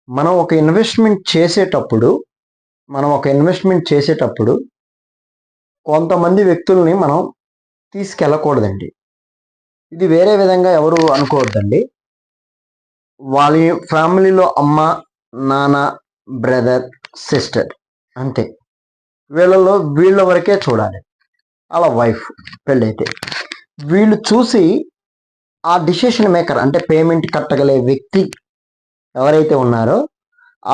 మనం ఒక ఇన్వెస్ట్మెంట్ చేసేటప్పుడు కొంతమంది వ్యక్తుల్ని మనం తీసుకెళ్ళకూడదండి. ఇది వేరే విధంగా ఎవరు అనుకోవద్దండి. వాళ్ళ ఫ్యామిలీలో అమ్మ, నాన్న, బ్రదర్, సిస్టర్ అంతే. వీళ్ళ వరకే చూడాలి. అలా వైఫ్ పెళ్ళైతే. వీళ్ళు చూసి ఆ డిసిషన్ మేకర్ అంటే పేమెంట్ కట్టగలే వ్యక్తి ఎవరైతే ఉన్నారో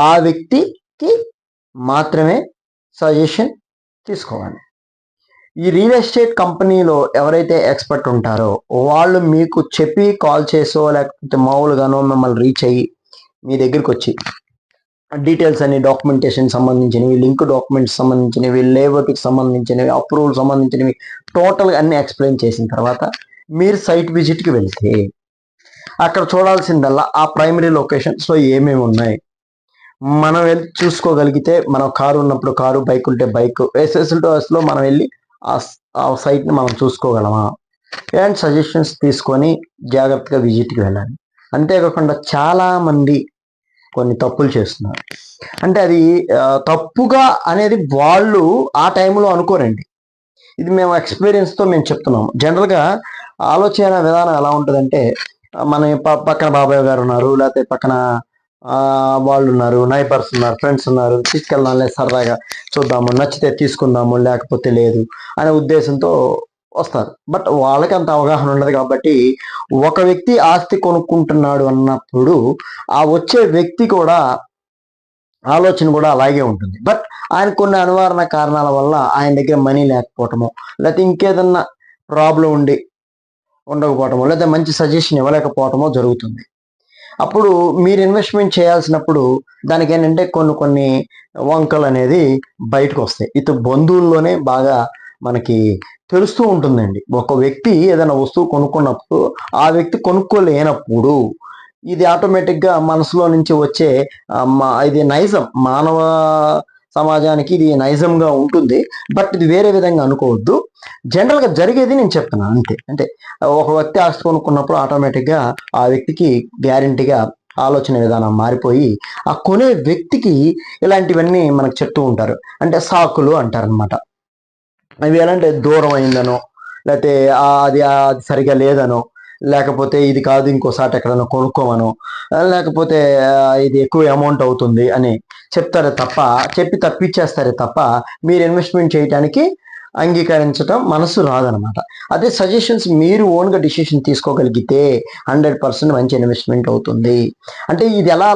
ఆ వ్యక్తికి మాత్రమే సజెషన్ తీసుకోవాలి. ఈ రియల్ ఎస్టేట్ కంపెనీలో ఎవరైతే ఎక్స్పర్ట్ ఉంటారో వాళ్ళు మీకు చెప్పి కాల్ చేసో లేకపోతే మామూలుగానో మిమ్మల్ని రీచ్ అయ్యి మీ దగ్గరికి వచ్చి డీటెయిల్స్ అన్ని డాక్యుమెంటేషన్ సంబంధించినవి, లింక్ డాక్యుమెంట్స్ సంబంధించినవి, లేఅవుట్కి సంబంధించినవి, అప్రూవల్ సంబంధించినవి టోటల్గా అన్ని ఎక్స్ప్లెయిన్ చేసిన తర్వాత మీరు సైట్ విజిట్కి వెళ్తే అక్కడ చూడాల్సిందల్లా ఆ ప్రైమరీ లొకేషన్స్లో ఏమేమి ఉన్నాయి మనం వెళ్ళి చూసుకోగలిగితే, మనం కారు ఉన్నప్పుడు కారు, బైక్ ఉంటే బైక్, ఎస్ఎస్లో మనం వెళ్ళి ఆ సైట్ని మనం చూసుకోగలమా అండ్ సజెషన్స్ తీసుకొని జాగ్రత్తగా విజిట్కి వెళ్ళాలి. అంతేకాకుండా చాలామంది కొన్ని తప్పులు చేస్తున్నారు. అంటే అది తప్పుగా అనేది వాళ్ళు ఆ టైంలో అనుకోరండి. ఇది మేము ఎక్స్పీరియన్స్తో మేము చెప్తున్నాము. జనరల్గా ఆలోచన విధానం ఎలా ఉంటుందంటే, మన పక్కన బాబాయ్ గారు ఉన్నారు, లేకపోతే పక్కన వాళ్ళు ఉన్నారు, నైబర్స్ ఉన్నారు, ఫ్రెండ్స్ ఉన్నారు, తీసుకెళ్దాంలే సరదాగా చూద్దాము, నచ్చితే తీసుకుందాము లేకపోతే లేదు అనే ఉద్దేశంతో వస్తారు. బట్ వాళ్ళకి అంత అవగాహన ఉండదు కాబట్టి ఒక వ్యక్తి ఆస్తి కొనుక్కుంటున్నాడు అన్నప్పుడు ఆ వచ్చే వ్యక్తి కూడా ఆలోచన కూడా అలాగే ఉంటుంది. బట్ ఆయన కొన్ని అనివారణ కారణాల వల్ల ఆయన దగ్గర మనీ లేకపోవటమో, లేకపోతే ఇంకేదన్నా ప్రాబ్లం ఉండకపోవటమో, లేదా మంచి సజెషన్ ఇవ్వలేకపోవటమో జరుగుతుంది. అప్పుడు మీరు ఇన్వెస్ట్మెంట్ చేయాల్సినప్పుడు దానికి ఏంటంటే కొన్ని వంకలు అనేది బయటకు వస్తాయి. బంధువుల్లోనే బాగా మనకి తెలుస్తూ ఉంటుందండి. ఒక వ్యక్తి ఏదైనా వస్తువు కొనుక్కున్నప్పుడు ఆ వ్యక్తి కొనుక్కోలేనప్పుడు ఇది ఆటోమేటిక్గా మనసులో నుంచి వచ్చే ఇది నైజం, మానవ సమాజానికి ఇది నైజంగా ఉంటుంది. బట్ ఇది వేరే విధంగా అనుకోవద్దు. జనరల్గా జరిగేది నేను చెప్తున్నాను అంతే. అంటే ఒక వ్యక్తి ఆస్తి కొనుక్కున్నప్పుడు ఆటోమేటిక్గా ఆ వ్యక్తికి గ్యారంటీగా ఆలోచన విధానం మారిపోయి ఆ కొనే వ్యక్తికి ఇలాంటివన్నీ మనకు చెప్తూ ఉంటారు. అంటే సాకులు అంటారనమాట. అవి ఎలా అంటే దూరం అయిందనో, లేకపోతే అది సరిగా లేదనో, లేకపోతే ఇది కాదు ఇంకోసారి ఎక్కడైనా కొనుక్కోమనో, లేకపోతే ఇది ఎక్కువ అమౌంట్ అవుతుంది అని చెప్తారే తప్ప, చెప్పి తప్పిచ్చేస్తారే తప్ప మీరు ఇన్వెస్ట్మెంట్ చేయడానికి అంగీకరించడం మనసు రాదనమాట. అదే సజెషన్స్ మీరు ఓన్గా డిసిషన్ తీసుకోగలిగితే 100% మంచి ఇన్వెస్ట్మెంట్ అవుతుంది. అంటే ఇది ఎలా